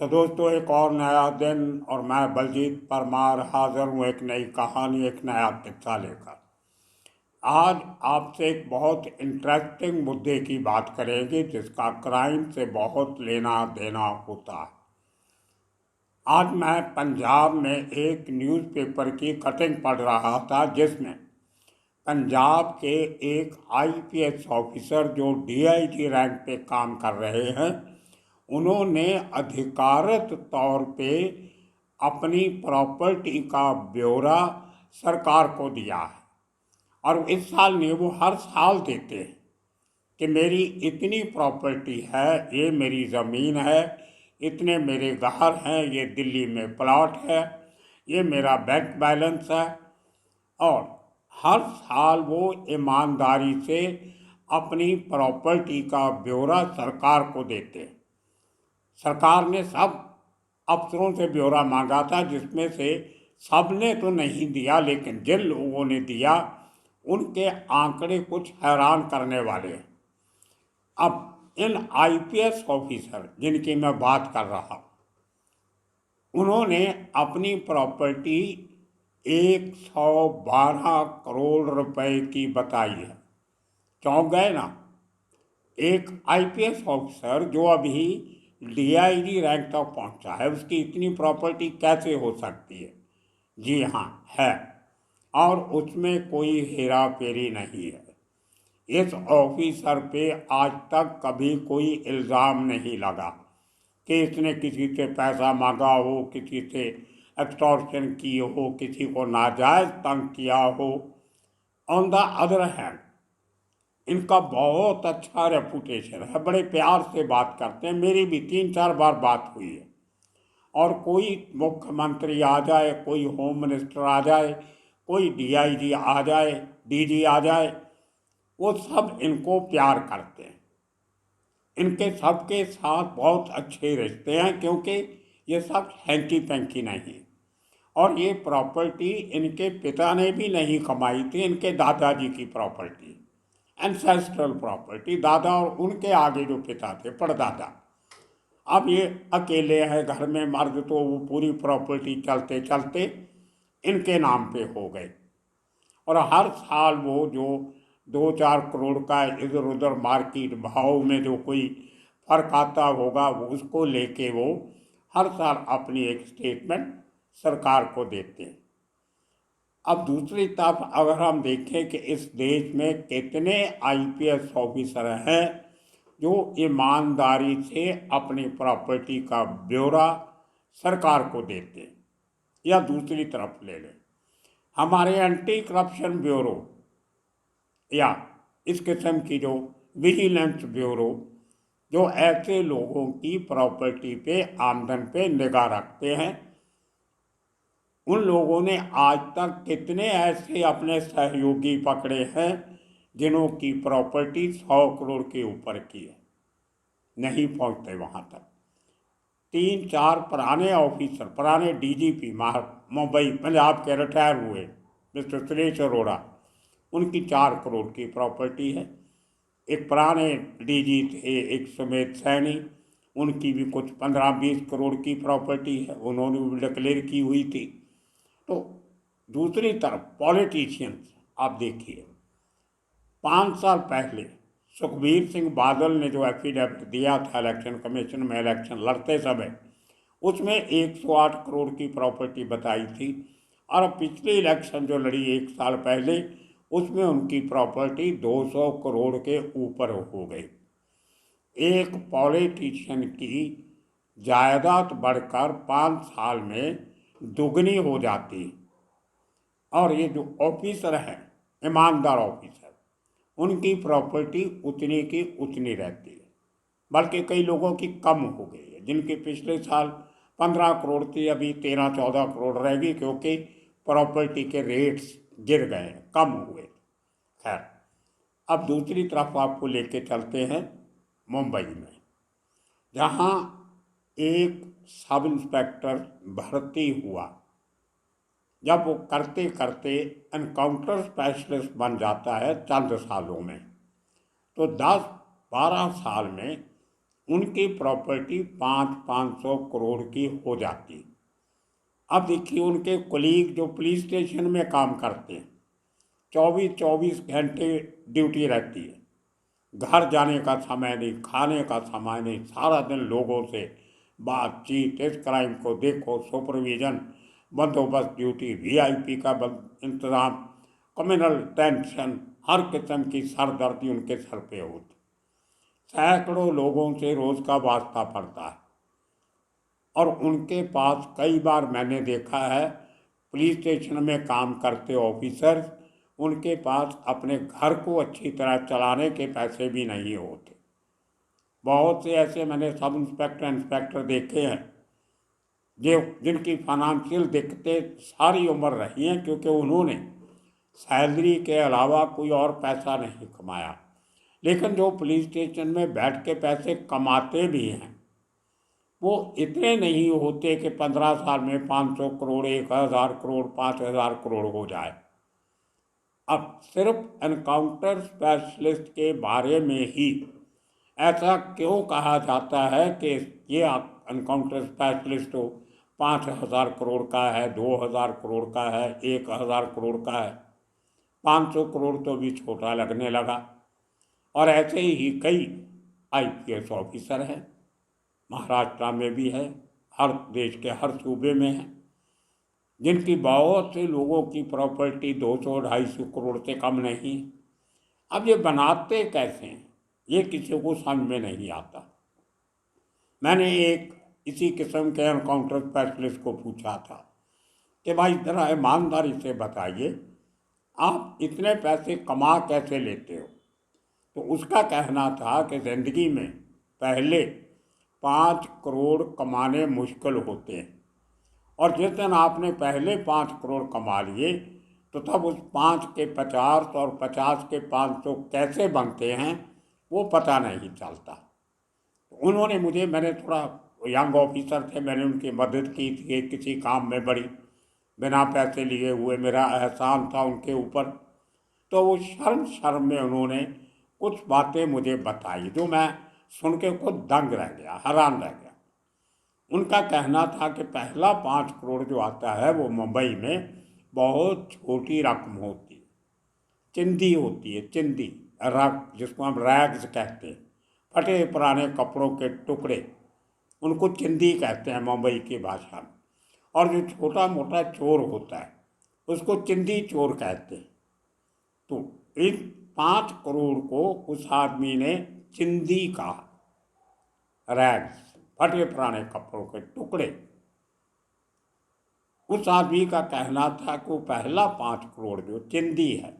तो दोस्तों, एक और नया दिन और मैं बलजीत परमार हाजिर हूँ एक नई कहानी, एक नया किस्सा लेकर। आज आपसे एक बहुत इंटरेस्टिंग मुद्दे की बात करेंगे जिसका क्राइम से बहुत लेना देना होता है। आज मैं पंजाब में एक न्यूज़पेपर की कटिंग पढ़ रहा था जिसमें पंजाब के एक आईपीएस ऑफिसर जो डीआईजी रैंक पे काम कर रहे हैं, उन्होंने अधिकारित तौर पे अपनी प्रॉपर्टी का ब्यौरा सरकार को दिया है। और इस साल नहीं, वो हर साल देते हैं कि मेरी इतनी प्रॉपर्टी है, ये मेरी ज़मीन है, इतने मेरे घर हैं, ये दिल्ली में प्लॉट है, ये मेरा बैंक बैलेंस है। और हर साल वो ईमानदारी से अपनी प्रॉपर्टी का ब्यौरा सरकार को देते हैं। सरकार ने सब अफसरों से ब्यौरा मांगा था, जिसमें से सब ने तो नहीं दिया, लेकिन जिन लोगों ने दिया उनके आंकड़े कुछ हैरान करने वाले हैं। अब इन आईपीएस ऑफिसर जिनकी मैं बात कर रहा हूँ, उन्होंने अपनी प्रॉपर्टी 112 करोड़ रुपए की बताई है। चौंक गए ना? एक आईपीएस ऑफिसर जो अभी डीआईजी रैंक तक पहुंचा है, उसकी इतनी प्रॉपर्टी कैसे हो सकती है? जी हाँ, है। और उसमें कोई हेरा फेरी नहीं है। इस ऑफिसर पे आज तक कभी कोई इल्ज़ाम नहीं लगा कि इसने किसी से पैसा मांगा हो, किसी से एक्सटॉर्शन की हो, किसी को नाजायज़ तंग किया हो। ऑन द अदर हैंड, इनका बहुत अच्छा रेपुटेशन है, बड़े प्यार से बात करते हैं। मेरी भी 3-4 बार बात हुई है। और कोई मुख्यमंत्री आ जाए, कोई होम मिनिस्टर आ जाए, कोई डीआईजी आ जाए, डीजी आ जाए, वो सब इनको प्यार करते हैं। इनके सबके साथ बहुत अच्छे रिश्ते हैं, क्योंकि ये सब हैंकी पैंकी नहीं। और ये प्रॉपर्टी इनके पिता ने भी नहीं कमाई थी, इनके दादाजी की प्रॉपर्टी, एंसेस्ट्रल प्रॉपर्टी, दादा और उनके आगे जो पिता थे, परदादा। अब ये अकेले हैं घर में मर्द, तो वो पूरी प्रॉपर्टी चलते चलते इनके नाम पे हो गई। और हर साल वो जो 2-4 करोड़ का इधर उधर मार्केट भाव में जो कोई फर्क आता होगा, वो उसको लेके वो हर साल अपनी एक स्टेटमेंट सरकार को देते हैं। अब दूसरी तरफ अगर हम देखें कि इस देश में कितने आईपीएस ऑफिसर हैं जो ईमानदारी से अपनी प्रॉपर्टी का ब्यौरा सरकार को देते हैं, या दूसरी तरफ ले लें हमारे एंटी करप्शन ब्यूरो, या इस किस्म की जो विजिलेंस ब्यूरो, जो ऐसे लोगों की प्रॉपर्टी पे, आमदन पे निगाह रखते हैं, उन लोगों ने आज तक कितने ऐसे अपने सहयोगी पकड़े हैं जिन्हों की प्रॉपर्टी 100 करोड़ के ऊपर की है? नहीं पहुंचते वहां तक। 3-4 पुराने ऑफिसर, पुराने डीजीपी मुंबई पंजाब के रिटायर हुए मिस्टर सुरेश अरोड़ा, उनकी 4 करोड़ की प्रॉपर्टी है। एक पुराने डीजी थे, एक सुमेध सैनी, उनकी भी कुछ 15-20 करोड़ की प्रॉपर्टी है, उन्होंने भी डिक्लेयर की हुई थी। तो दूसरी तरफ पॉलिटिशियंस आप देखिए, 5 साल पहले सुखबीर सिंह बादल ने जो एफिडेविट दिया था इलेक्शन कमीशन में इलेक्शन लड़ते समय, उसमें 108 करोड़ की प्रॉपर्टी बताई थी। और पिछली इलेक्शन जो लड़ी 1 साल पहले, उसमें उनकी प्रॉपर्टी 200 करोड़ के ऊपर हो गई। एक पॉलिटिशियन की जायदाद बढ़कर 5 साल में दुगनी हो जाती है। और ये जो ऑफिसर हैं, ईमानदार ऑफिसर, उनकी प्रॉपर्टी उतनी की उतनी रहती है, बल्कि कई लोगों की कम हो गई है। जिनकी पिछले साल 15 करोड़ थी, अभी 13-14 करोड़ रहेगी, क्योंकि प्रॉपर्टी के रेट्स गिर गए, कम हुए। खैर, अब दूसरी तरफ आपको लेके चलते हैं मुंबई में, जहाँ एक सब इंस्पेक्टर भर्ती हुआ। जब वो करते करते एनकाउंटर स्पेशलिस्ट बन जाता है चंद सालों में, तो 10-12 साल में उनकी प्रॉपर्टी 500 करोड़ की हो जाती। अब देखिए, उनके कोलीग जो पुलिस स्टेशन में काम करते हैं, 24 घंटे ड्यूटी रहती है, घर जाने का समय नहीं, खाने का समय नहीं, सारा दिन लोगों से बातचीत, इस क्राइम को देखो, सुपरविजन, बंदोबस्त ड्यूटी, वीआईपी का इंतज़ाम, कम्युनल टेंशन, हर किस्म की सरदर्दी उनके सर पे होती। सैकड़ों लोगों से रोज़ का वास्ता पड़ता है और उनके पास कई बार मैंने देखा है पुलिस स्टेशन में काम करते ऑफिसर्स, उनके पास अपने घर को अच्छी तरह चलाने के पैसे भी नहीं होते। बहुत से ऐसे मैंने सब इंस्पेक्टर देखे हैं जो जिनकी फाइनेंशियल दिक्कतें सारी उम्र रही हैं, क्योंकि उन्होंने सैलरी के अलावा कोई और पैसा नहीं कमाया। लेकिन जो पुलिस स्टेशन में बैठ के पैसे कमाते भी हैं, वो इतने नहीं होते कि 15 साल में 500 करोड़, 1000 करोड़, 5000 करोड़ हो जाए। अब सिर्फ एनकाउंटर स्पेशलिस्ट के बारे में ही ऐसा क्यों कहा जाता है कि ये एनकाउंटर स्पेशलिस्ट हो 5000 करोड़ का है, 2000 करोड़ का है, 1000 करोड़ का है? 500 करोड़ तो भी छोटा लगने लगा। और ऐसे ही कई आईपीएस ऑफिसर हैं, महाराष्ट्र में भी है, हर देश के हर सूबे में है, जिनकी बहुत से लोगों की प्रॉपर्टी 200-250 करोड़ से कम नहीं। अब ये बनाते कैसे हैं, ये किसी को समझ में नहीं आता। मैंने एक इसी किस्म के एनकाउंटर स्पेशलिस्ट को पूछा था कि भाई जरा ईमानदारी से बताइए, आप इतने पैसे कमा कैसे लेते हो? तो उसका कहना था कि ज़िंदगी में पहले 5 करोड़ कमाने मुश्किल होते हैं, और जिस दिन आपने पहले 5 करोड़ कमा लिए तो तब उस 5 के 50 और 50 के 500 कैसे बनते हैं वो पता नहीं चलता। उन्होंने मुझे, मैंने थोड़ा यंग ऑफिसर थे, मैंने उनकी मदद की थी किसी काम में बड़ी, बिना पैसे लिए हुए, मेरा एहसान था उनके ऊपर। तो वो शर्म में उन्होंने कुछ बातें मुझे बताई जो मैं सुन के खुद दंग रह गया, हैरान रह गया। उनका कहना था कि पहला 5 करोड़ जो आता है वो मुंबई में बहुत छोटी रकम होती है, चिंदी होती है, चिंदी रक, जिसको हम रैग्स कहते हैं, फटे पुराने कपड़ों के टुकड़े, उनको चिंदी कहते हैं मुंबई की भाषा में। और जो छोटा मोटा चोर होता है उसको चिंदी चोर कहते हैं। तो इन 5 करोड़ को उस आदमी ने चिंदी कहा, रैग्स, फटे पुराने कपड़ों के टुकड़े। उस आदमी का कहना था कि वो पहला 5 करोड़ जो चिंदी है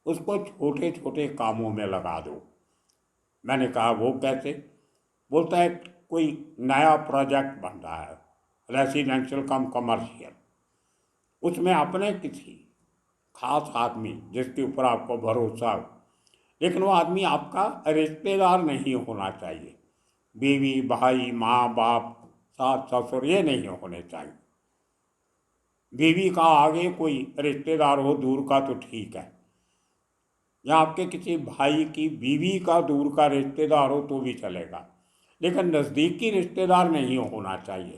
उसको छोटे छोटे कामों में लगा दो। मैंने कहा वो कैसे? बोलता है कोई नया प्रोजेक्ट बन रहा है, रेसिडेंशियल कम कमर्शियल, उसमें अपने किसी खास आदमी जिसके ऊपर आपको भरोसा हो, लेकिन वो आदमी आपका रिश्तेदार नहीं होना चाहिए, बीवी, भाई, माँ बाप, सास ससुर, ये नहीं होने चाहिए। बीवी का आगे कोई रिश्तेदार हो दूर का तो ठीक है, या आपके किसी भाई की बीवी का दूर का रिश्तेदार हो तो भी चलेगा, लेकिन नज़दीकी रिश्तेदार नहीं होना चाहिए।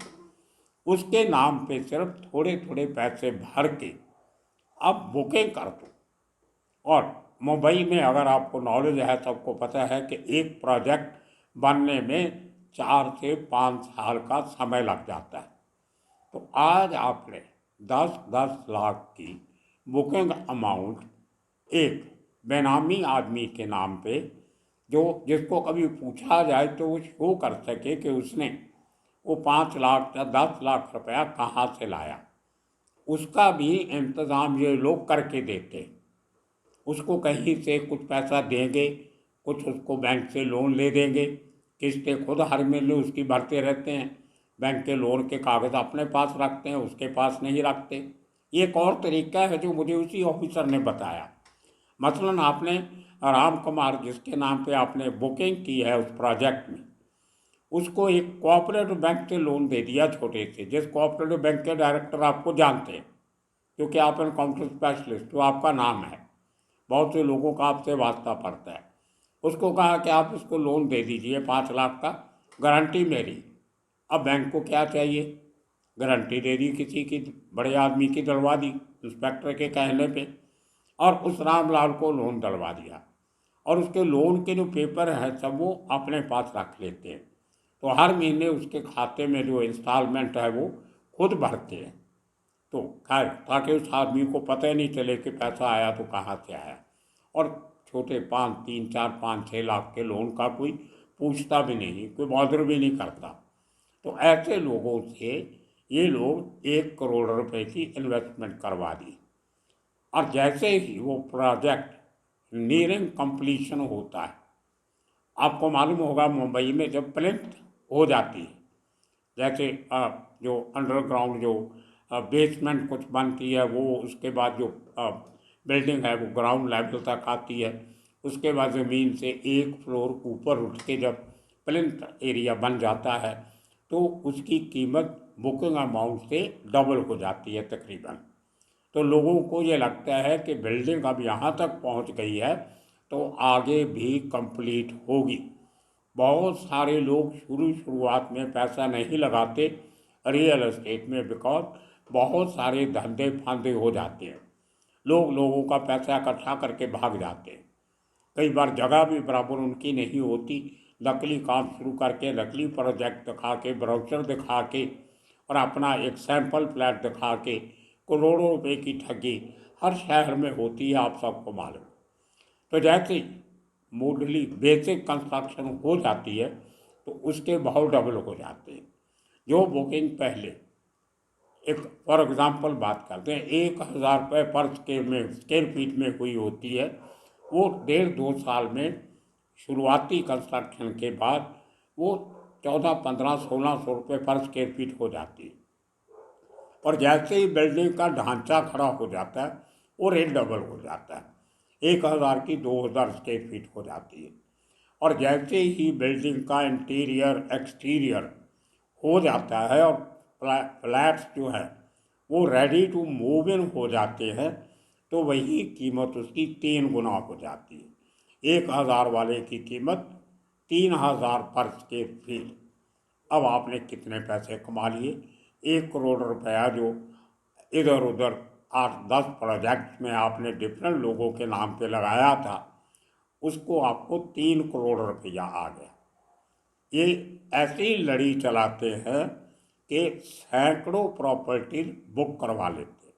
उसके नाम पे सिर्फ थोड़े थोड़े पैसे भर के आप बुकिंग कर दो। और मुंबई में अगर आपको नॉलेज है, सबको पता है कि एक प्रोजेक्ट बनने में 4 से 5 साल का समय लग जाता है। तो आज आपने 10-10 लाख की बुकिंग अमाउंट एक बेनामी आदमी के नाम पे, जो जिसको कभी पूछा जाए तो वो शो कर सके कि उसने वो 5 लाख या 10 लाख रुपया कहाँ से लाया, उसका भी इंतज़ाम ये लोग करके देते। उसको कहीं से कुछ पैसा देंगे, कुछ उसको बैंक से लोन ले देंगे, किस्तें खुद हर महीने उसकी भरते रहते हैं, बैंक के लोन के कागज़ अपने पास रखते हैं, उसके पास नहीं रखते। ये एक और तरीका है जो मुझे उसी ऑफिसर ने बताया। मसलन आपने राम कुमार, जिसके नाम पे आपने बुकिंग की है उस प्रोजेक्ट में, उसको एक कोऑपरेटिव बैंक से लोन दे दिया छोटे से, जिस कोऑपरेटिव बैंक के डायरेक्टर आपको जानते हैं क्योंकि आप एनकाउंटर स्पेशलिस्ट, तो आपका नाम है, बहुत से लोगों का आपसे वास्ता पड़ता है। उसको कहा कि आप इसको लोन दे दीजिए 5 लाख का, गारंटी मेरी। अब बैंक को क्या चाहिए, गारंटी दे दी किसी की, बड़े आदमी की दिलवा दी इंस्पेक्टर के कहने पे, और उस रामलाल को लोन दिलवा दिया, और उसके लोन के जो पेपर हैं सब वो अपने पास रख लेते हैं। तो हर महीने उसके खाते में जो इंस्टॉलमेंट है वो खुद भरते हैं। तो खैर, ताकि उस आदमी को पता ही नहीं चले कि पैसा आया तो कहाँ से आया। और छोटे 5, 3, 4, 5, 6 लाख के लोन का कोई पूछता भी नहीं, कोई बॉदर भी नहीं करता। तो ऐसे लोगों से ये लोग 1 करोड़ रुपए की इन्वेस्टमेंट करवा दी, और जैसे ही वो प्रोजेक्ट नियरिंग कंप्लीशन होता है, आपको मालूम होगा मुंबई में जब प्लिंथ हो जाती है, जैसे जो अंडरग्राउंड जो बेसमेंट कुछ बनती है, वो उसके बाद जो बिल्डिंग है वो ग्राउंड लेवल तक आती है, उसके बाद ज़मीन से 1 फ्लोर ऊपर उठ के जब प्लिंथ एरिया बन जाता है तो उसकी कीमत बुकिंग अमाउंट से डबल हो जाती है तकरीबन। तो लोगों को ये लगता है कि बिल्डिंग अब यहाँ तक पहुँच गई है तो आगे भी कंप्लीट होगी। बहुत सारे लोग शुरुआत में पैसा नहीं लगाते रियल एस्टेट में, बिकॉज बहुत सारे धंधे फांदे हो जाते हैं, लोगों का पैसा इकट्ठा करके भाग जाते हैं। कई बार जगह भी बराबर उनकी नहीं होती, नकली काम शुरू करके, नकली प्रोजेक्ट दिखा के, ब्राउचर दिखा के, और अपना एक सैंपल फ्लैट दिखा के करोड़ों रुपए की ठगी हर शहर में होती है, आप सबको मालूम। तो जैसे मोडली बेसिक कंस्ट्रक्शन हो जाती है तो उसके भाव डबल हो जाते हैं। जो बुकिंग पहले, एक फॉर एग्जांपल बात करते हैं, 1,000 रुपये पर स्क्वायर फीट में हुई होती है, वो 1.5-2 साल में शुरुआती कंस्ट्रक्शन के बाद वो 1400-1500-1600 रुपये पर स्क्वायर फीट हो जाती है। और जैसे ही बिल्डिंग का ढांचा खड़ा हो जाता है वो रेट डबल हो जाता है, 1,000 की 2,000 स्क्वायर फीट हो जाती है। और जैसे ही बिल्डिंग का इंटीरियर एक्सटीरियर हो जाता है और फ्लैट्स जो है वो रेडी टू मूव इन हो जाते हैं, तो वही कीमत उसकी 3 गुना हो जाती है। 1,000 वाले की कीमत 3,000 पर स्क्वायर फीट। अब आपने कितने पैसे कमा लिए, 1 करोड़ रुपया जो इधर उधर 8-10 प्रोजेक्ट्स में आपने डिफरेंट लोगों के नाम पे लगाया था, उसको आपको 3 करोड़ रुपया आ गया। ये ऐसी लड़ी चलाते हैं कि सैकड़ों प्रॉपर्टी बुक करवा लेते हैं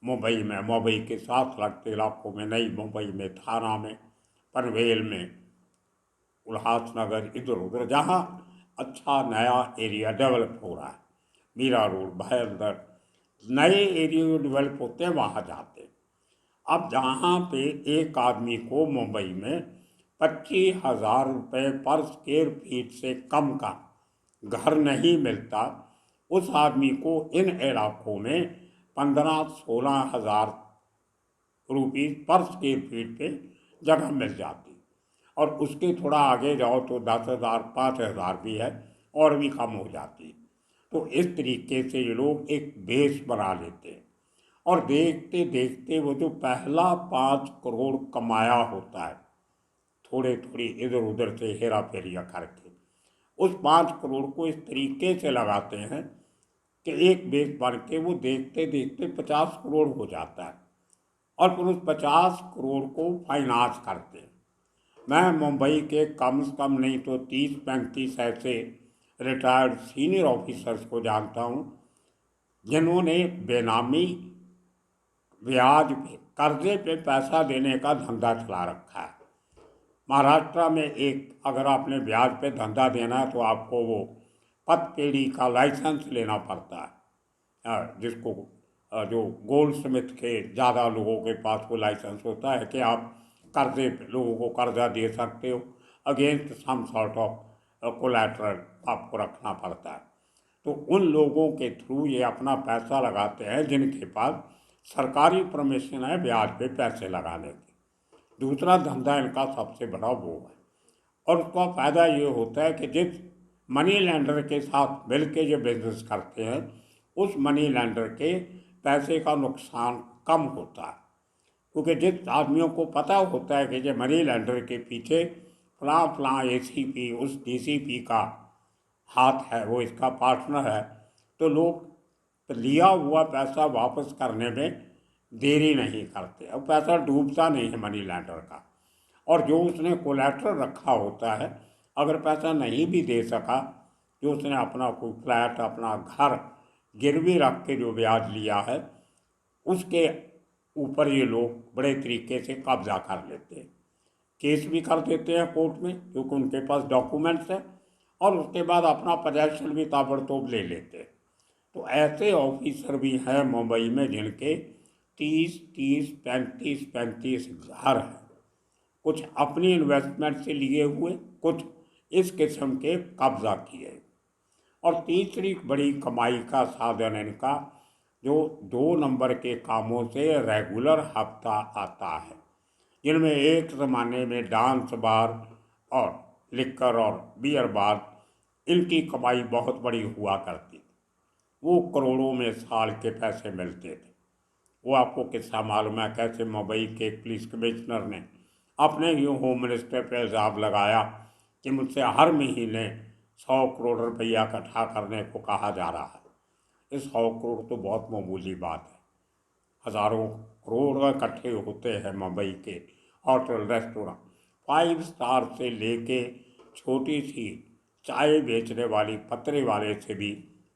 मुंबई में, मुंबई के साथ लगते इलाकों में, नई मुंबई में, थाना में, पनवेल में, उल्हासनगर, इधर उधर जहाँ अच्छा नया एरिया डेवलप हो रहा है, मीरा रोड, भयंदर, नए एरिया डेवलप होते हैं वहाँ जाते हैं। अब जहाँ पे एक आदमी को मुंबई में 25,000 रुपये पर स्क्वायर फीट से कम का घर नहीं मिलता, उस आदमी को इन इलाकों में 15-16 हज़ार रुपये पर स्क्वायर फीट पे जगह मिल जाती। और उसके थोड़ा आगे जाओ तो 10,000, 5,000 भी है, और भी कम हो जाती। तो इस तरीके से ये लोग एक बेस बना लेते हैं, और देखते देखते वो जो पहला 5 करोड़ कमाया होता है, थोड़े थोड़ी इधर उधर से हेरा फेरिया करके, उस 5 करोड़ को इस तरीके से लगाते हैं कि एक बेस बन के वो देखते देखते 50 करोड़ हो जाता है, और फिर उस 50 करोड़ को फाइनेंस करते हैं। मैं मुंबई के कम से कम नहीं तो 30-35 ऐसे रिटायर्ड सीनियर ऑफिसर्स को जानता हूँ जिन्होंने बेनामी ब्याज पे, कर्जे पे पैसा देने का धंधा चला रखा है। महाराष्ट्र में एक, अगर आपने ब्याज पे धंधा देना है तो आपको वो पतपेड़ी का लाइसेंस लेना पड़ता है, जिसको जो गोल्ड स्मिथ के ज़्यादा लोगों के पास वो लाइसेंस होता है कि आप कर्जे पे लोगों को कर्जा दे सकते हो, against some sort of collateral आपको रखना पड़ता है। तो उन लोगों के थ्रू ये अपना पैसा लगाते हैं जिनके पास सरकारी परमिशन है ब्याज पे पैसे लगाने की। दूसरा धंधा इनका सबसे बड़ा वो है, और उसका फ़ायदा ये होता है कि जिस मनी लैंडर के साथ मिल के ये बिजनेस करते हैं, उस मनी लैंडर के पैसे का नुकसान कम होता है, क्योंकि जिस आदमियों को पता होता है कि ये मनी लैंडर के पीछे फलां फलां एसीपी उस डीसीपी का हाथ है, वो इसका पार्टनर है, तो लोग लिया हुआ पैसा वापस करने में देरी नहीं करते। अब पैसा डूबता नहीं है मनी लैंडर का। और जो उसने कोलैटरल रखा होता है, अगर पैसा नहीं भी दे सका, जो उसने अपना कोई फ्लैट, अपना घर गिरवी रख के जो ब्याज लिया है, उसके ऊपर ये लोग बड़े तरीके से कब्जा कर लेते हैं। केस भी कर देते हैं कोर्ट में, क्योंकि उनके पास डॉक्यूमेंट्स हैं, और उसके बाद अपना पोजेशन भी ताबड़तोड़ ले लेते हैं। तो ऐसे ऑफिसर भी हैं मुंबई में जिनके 30-30, 35-35 घर हैं, कुछ अपनी इन्वेस्टमेंट से लिए हुए, कुछ इस किस्म के कब्जा किए। और तीसरी बड़ी कमाई का साधन इनका, जो 2 नंबर के कामों से रेगुलर हफ्ता आता है, जिनमें एक ज़माने में डांस बार और लिक्कर और बियर बार, इनकी कमाई बहुत बड़ी हुआ करती थी। वो करोड़ों में साल के पैसे मिलते थे। वो आपको किस्सा मालूम है कैसे मुंबई के पुलिस कमिश्नर ने अपने ही होम मिनिस्टर पर इल्ज़ाम लगाया कि मुझसे हर महीने 100 करोड़ रुपया इकट्ठा करने को कहा जा रहा है। इस 100 करोड़ तो बहुत मामूली बात है। हज़ारों करोड़ इकट्ठे होते हैं मुंबई के होटल, रेस्टोरेंट, 5 स्टार से लेके छोटी सी चाय बेचने वाली पतरे वाले से भी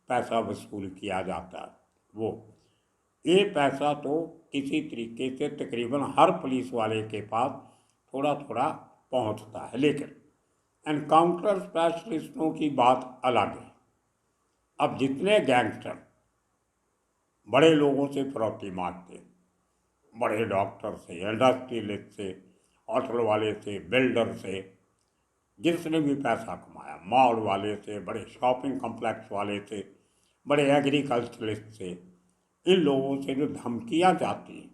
पैसा वसूल किया जाता है। वो ये पैसा तो किसी तरीके से तकरीबन हर पुलिस वाले के पास थोड़ा थोड़ा पहुंचता है। लेकिन एनकाउंटर स्पेशलिस्टों की बात अलग है। अब जितने गैंगस्टर बड़े लोगों से फिरौती मांगते, बड़े डॉक्टर से, इंडस्ट्रियलिस्ट से, होटल वाले से, बिल्डर से, जिसने भी पैसा कमाया, मॉल वाले से, बड़े शॉपिंग कॉम्प्लेक्स वाले से, बड़े एग्रीकल्चरलिस्ट से, इन लोगों से जो धमकियां जाती हैं,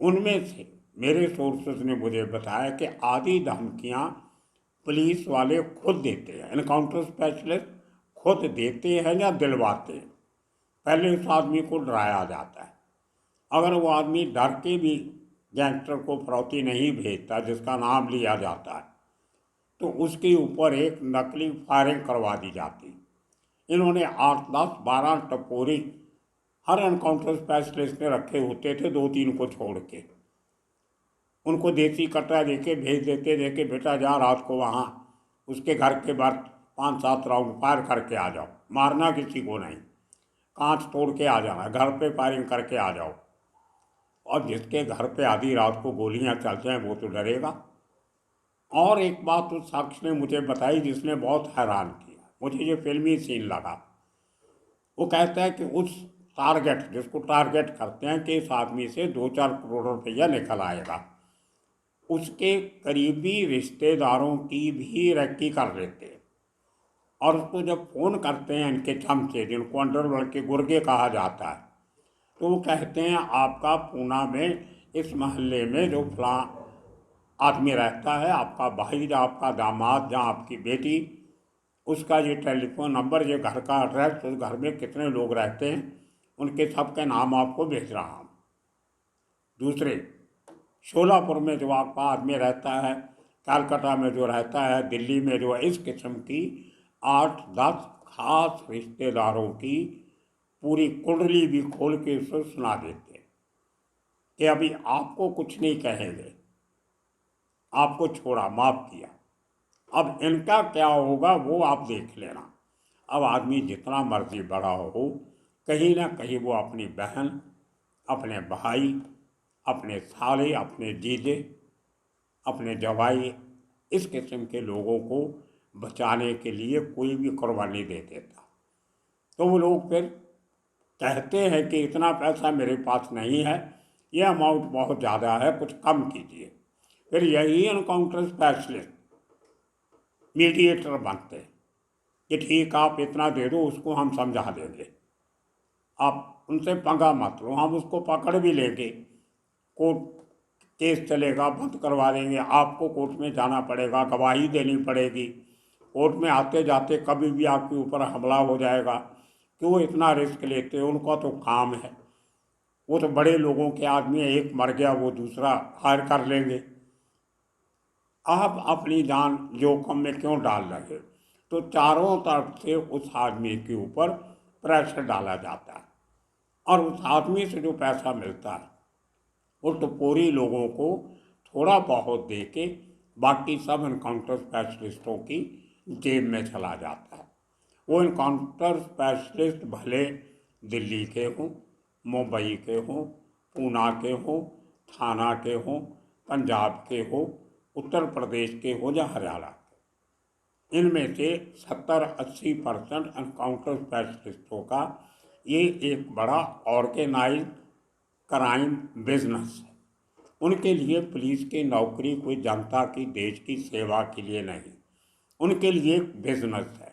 उनमें से मेरे सोर्सेज ने मुझे बताया कि आधी धमकियां पुलिस वाले खुद देते हैं, एनकाउंटर स्पेशलिस्ट खुद देते हैं या दिलवाते हैं। पहले उस आदमी को डराया जाता है। अगर वो आदमी डर के भी गैंगस्टर को फिरौती नहीं भेजता जिसका नाम लिया जाता है, तो उसके ऊपर एक नकली फायरिंग करवा दी जाती। इन्होंने 8, 10, 12 टपोरी हर एनकाउंटर स्पेशलिस्ट ने रखे होते थे, 2-3 को छोड़ के। उनको देसी कट्टा देके भेज देते थे कि बेटा जा रात को वहाँ उसके घर के बाहर 5-7 राउंड फायर करके आ जाओ, मारना किसी को नहीं, कांच तोड़ के आ जाना, घर पे फायरिंग करके आ जाओ। और जिसके घर पे आधी रात को गोलियां चल जाएं वो तो डरेगा। और एक बात उस शख्स ने मुझे बताई जिसने बहुत हैरान किया, मुझे ये फिल्मी सीन लगा। वो कहता है कि उस टारगेट, जिसको टारगेट करते हैं कि इस आदमी से 2-4 करोड़ रुपया निकल आएगा, उसके करीबी रिश्तेदारों की भी रेकी कर लेते हैं। और उसको जब फ़ोन करते हैं इनके चमचे, जिनको अंडरवर्ल्ड के गुर्गे कहा जाता है, तो वो कहते हैं आपका पूना में इस मोहल्ले में जो फलां आदमी रहता है, आपका भाई या आपका दामाद या आपकी बेटी, उसका ये टेलीफोन नंबर, ये घर का एड्रेस, उस घर में कितने लोग रहते हैं, उनके सब के नाम आपको भेज रहा हूँ। दूसरे, शोलापुर में जो आपका आदमी रहता है, कलकत्ता में जो रहता है, दिल्ली में जो, इस किस्म की 8-10 खास रिश्तेदारों की पूरी कुंडली भी खोल के उसको सुना देते कि अभी आपको कुछ नहीं कहेंगे, आपको छोड़ा, माफ़ किया। अब इनका क्या होगा वो आप देख लेना। अब आदमी जितना मर्जी बड़ा हो, कहीं ना कहीं वो अपनी बहन, अपने भाई, अपने साले, अपने जीजे, अपने जवाई, इस किस्म के लोगों को बचाने के लिए कोई भी कुर्बानी दे देता। तो वो लोग फिर कहते हैं कि इतना पैसा मेरे पास नहीं है, ये अमाउंट बहुत ज़्यादा है, कुछ कम कीजिए। फिर यही एनकाउंटर स्पेशलिस्ट मीडिएटर बनते हैं कि ठीक आप इतना दे दो, उसको हम समझा देंगे, आप उनसे पंगा मत लो, हम उसको पकड़ भी लेंगे, कोर्ट केस चलेगा, बंद करवा देंगे, आपको कोर्ट में जाना पड़ेगा, गवाही देनी पड़ेगी, कोर्ट में आते जाते कभी भी आपके ऊपर हमला हो जाएगा। क्यों इतना रिस्क लेते हैं? उनका तो काम है, वो तो बड़े लोगों के आदमी है, एक मर गया वो दूसरा हायर कर लेंगे। आप अपनी जान जोखिम में क्यों डाल रहे? तो चारों तरफ से उस आदमी के ऊपर प्रेशर डाला जाता है, और उस आदमी से जो पैसा मिलता है वो टपोरी लोगों को थोड़ा बहुत दे के बाकी सब इनकाउंटर स्पेशलिस्टों की जेब में चला जाता है। वो इनकाउंटर स्पेशलिस्ट भले दिल्ली के हों, मुंबई के हों, पूना के हों, थाना के हों, पंजाब के हों, उत्तर प्रदेश के हों या हरियाणा के, इनमें से 70-80% एनकाउंटर स्पेशलिस्टों का ये एक बड़ा ऑर्गेनाइज क्राइम बिजनेस है। उनके लिए पुलिस की नौकरी कोई जनता की देश की सेवा के लिए नहीं, उनके लिए एक बिजनेस है,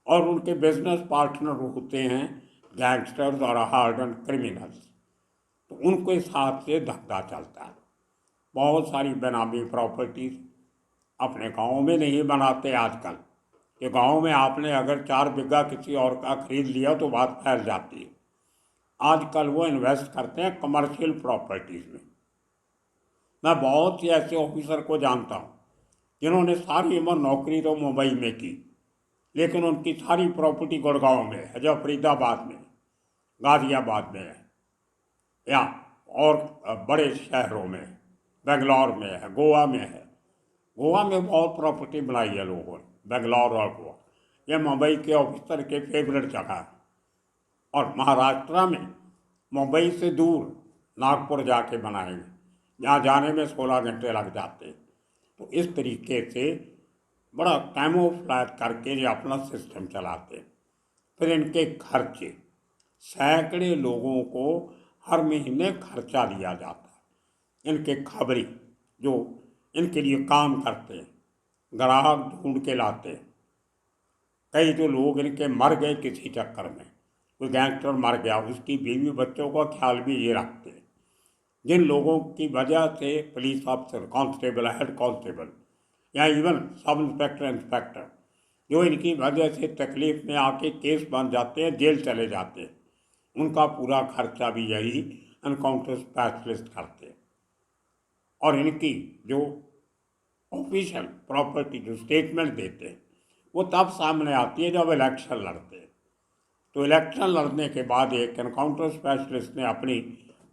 और उनके बिजनेस पार्टनर होते हैं गैंगस्टर्स और हार्डन क्रिमिनल्स। तो उनके साथ से धंधा चलता है। बहुत सारी बेनामी प्रॉपर्टीज अपने गाँव में नहीं बनाते आजकल, कि गांव में आपने अगर 4 बीघा किसी और का खरीद लिया तो बात फैल जाती है। आजकल वो इन्वेस्ट करते हैं कमर्शियल प्रॉपर्टीज़ में। मैं बहुत से ऐसे ऑफिसर को जानता हूँ जिन्होंने सारी उम्र नौकरी तो मुंबई में की, लेकिन उनकी सारी प्रॉपर्टी गुड़गांव में है, जो फरीदाबाद में, गाजियाबाद में है, या और बड़े शहरों में, बेंगलोर में है, गोवा में है। गोवा में बहुत प्रॉपर्टी बनाई है लोगों ने, बेंगलोर और गोवा, ये मुंबई के ऑफिसर के फेवरेट जगह है। और महाराष्ट्र में मुंबई से दूर नागपुर जाके बनाएंगे, जहाँ जाने में 16 घंटे लग जाते हैं। तो इस तरीके से बड़ा कैमोफ्लेज करके ये अपना सिस्टम चलाते हैं। फिर इनके खर्चे, सैकड़े लोगों को हर महीने खर्चा दिया जाता है। इनके खबरी जो इनके लिए काम करते हैं, ग्राहक ढूंढ के लाते हैं। कई जो लोग इनके मर गए किसी चक्कर में, कोई गैंगस्टर मर गया, उसकी बीवी बच्चों का ख्याल भी ये रखते हैं। जिन लोगों की वजह से police officer, constable, head constable या इवन सब इंस्पेक्टर, इंस्पेक्टर, जो इनकी वजह से तकलीफ में आके केस बन जाते हैं, जेल चले जाते हैं, उनका पूरा खर्चा भी यही एनकाउंटर स्पेशलिस्ट करते हैं। और इनकी जो ऑफिशियल प्रॉपर्टी जो स्टेटमेंट देते हैं वो तब सामने आती है जब इलेक्शन लड़ते हैं। तो इलेक्शन लड़ने के बाद एक एनकाउंटर स्पेशलिस्ट ने अपनी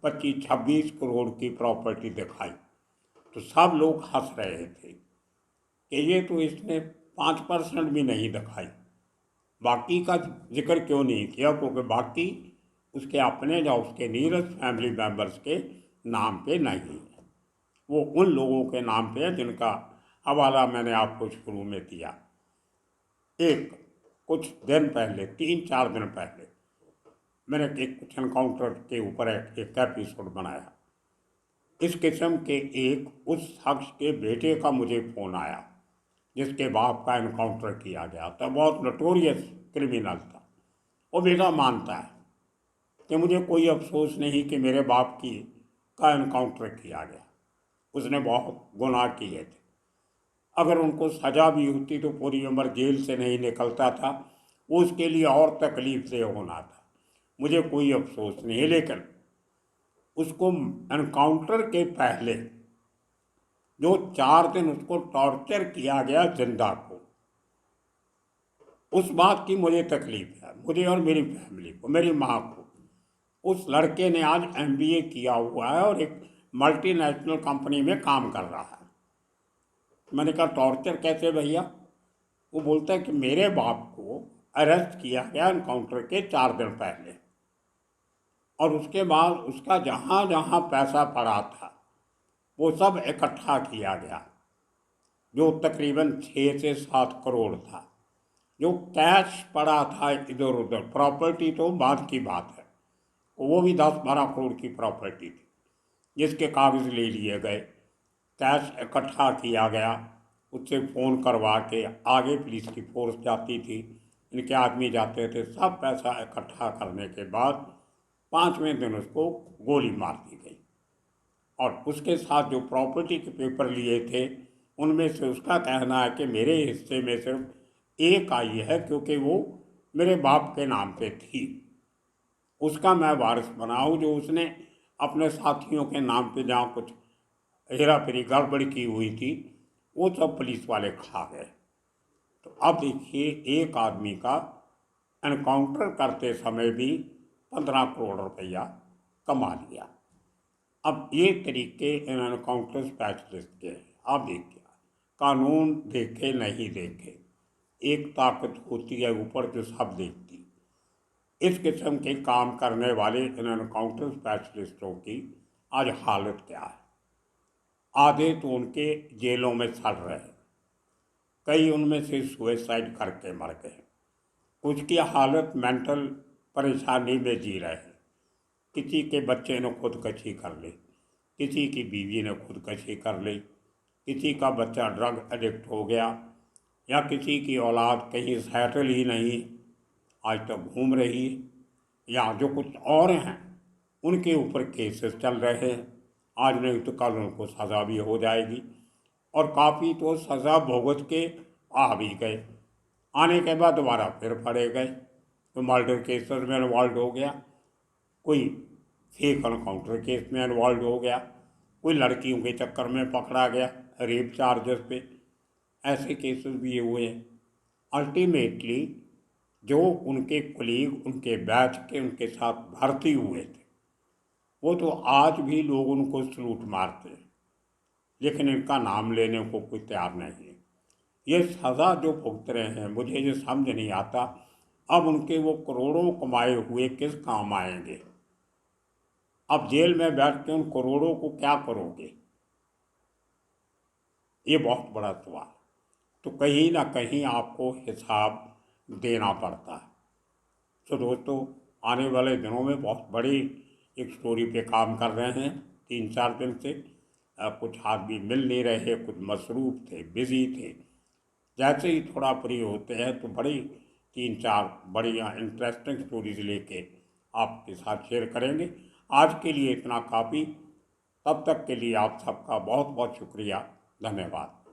25-26 करोड़ की प्रॉपर्टी दिखाई, तो सब लोग हंस रहे थे कि ये तो इसने 5% भी नहीं दिखाई। बाकी का जिक्र क्यों नहीं किया? क्योंकि बाकी उसके अपने या उसके नीयरेस्ट फैमिली मेम्बर्स के नाम पे नहीं है, वो उन लोगों के नाम पे है जिनका हवाला मैंने आपको शुरू में दिया। कुछ दिन पहले, 3-4 दिन पहले, मैंने एक कुछ एनकाउंटर के ऊपर एक एपिसोड बनाया। इस किस्म के एक उस शख्स के बेटे का मुझे फ़ोन आया जिसके बाप का एनकाउंटर किया गया था। बहुत नोटोरियस क्रिमिनल था। वो बेटा मानता है कि मुझे कोई अफसोस नहीं कि मेरे बाप की का एनकाउंटर किया गया, उसने बहुत गुनाह किए थे। अगर उनको सज़ा भी होती तो पूरी उम्र जेल से नहीं निकलता था, वो उसके लिए और तकलीफ से होना था। मुझे कोई अफसोस नहीं है, लेकिन उसको एनकाउंटर के पहले जो 4 दिन उसको टॉर्चर किया गया जिंदा को, उस बात की मुझे तकलीफ है, मुझे और मेरी फैमिली को, मेरी माँ को। उस लड़के ने आज MBA किया हुआ है और एक मल्टीनेशनल कंपनी में काम कर रहा है। मैंने कहा टॉर्चर कैसे भैया? वो बोलता है कि मेरे बाप को अरेस्ट किया गया एनकाउंटर के 4 दिन पहले, और उसके बाद उसका जहाँ जहाँ पैसा पड़ा था वो सब इकट्ठा किया गया, जो तकरीबन 6 से 7 करोड़ था। जो कैश पड़ा था इधर उधर, प्रॉपर्टी तो बाद की बात है, वो भी 10-12 करोड़ की प्रॉपर्टी थी जिसके कागज़ ले लिए गए, कैश इकट्ठा किया गया। उससे फ़ोन करवा के आगे पुलिस की फोर्स जाती थी, इनके आदमी जाते थे। सब पैसा इकट्ठा करने के बाद 5वें दिन उसको गोली मार दी गई। और उसके साथ जो प्रॉपर्टी के पेपर लिए थे उनमें से उसका कहना है कि मेरे हिस्से में सिर्फ एक आई है, क्योंकि वो मेरे बाप के नाम पे थी, उसका मैं वारिस बना हूँ। जो उसने अपने साथियों के नाम पे जहाँ कुछ हेरा फेरी गड़बड़ की हुई थी, वो सब पुलिस वाले खा गए। तो अब देखिए, एक आदमी का एनकाउंटर करते समय भी 15 करोड़ रुपया कमा लिया। अब ये तरीके इन एनकाउंटर स्पेशलिस्ट के हैं। आप देखिए, कानून देखे नहीं देखे, एक ताकत होती है ऊपर जो सब देखती। इस किस्म के काम करने वाले इन एनकाउंटर स्पेशलिस्टों की आज हालत क्या है। आधे तो उनके जेलों में सड़ रहे हैं, कई उनमें से सुसाइड करके मर गए, कुछ की हालत मेंटल परेशानी में जी रहे हैं, किसी के बच्चे ने खुदकशी कर ली, किसी की बीवी ने खुदकशी कर ली, किसी का बच्चा ड्रग एडिक्ट हो गया, या किसी की औलाद कहीं सेटल ही नहीं, आज तक घूम रही है, या जो कुछ और हैं उनके ऊपर केसेस चल रहे हैं। आज नहीं तो कल उनको सज़ा भी हो जाएगी, और काफ़ी तो सज़ा भुगत के आ भी गए, आने के बाद दोबारा फिर फड़े गए। तो मर्डर केसेस में इन्वॉल्व हो गया, कोई फेक एनकाउंटर केस में इन्वॉल्व हो गया, कोई लड़कियों के चक्कर में पकड़ा गया रेप चार्जेस पे, ऐसे केसेस भी हुए हैं। अल्टीमेटली जो उनके कुलीग, उनके बैच के उनके साथ भर्ती हुए थे, वो तो आज भी लोग उनको सलूट मारते हैं, लेकिन इनका नाम लेने को कोई तैयार नहीं है। ये सज़ा जो भुगत रहे हैं, मुझे ये समझ नहीं आता, अब उनके वो करोड़ों कमाए हुए किस काम आएंगे। अब जेल में बैठ के उन करोड़ों को क्या करोगे, ये बहुत बड़ा सवाल। तो कहीं ना कहीं आपको हिसाब देना पड़ता है। तो दोस्तों, आने वाले दिनों में बहुत बड़ी एक स्टोरी पे काम कर रहे हैं 3-4 दिन से। कुछ आदमी मिल नहीं रहे, कुछ मसरूफ़ थे, बिज़ी थे। जैसे ही थोड़ा फ्री होते हैं तो बड़ी 3-4 बढ़िया इंटरेस्टिंग स्टोरीज लेके आपके साथ शेयर करेंगे। आज के लिए इतना काफ़ी। तब तक के लिए आप सबका बहुत बहुत शुक्रिया, धन्यवाद।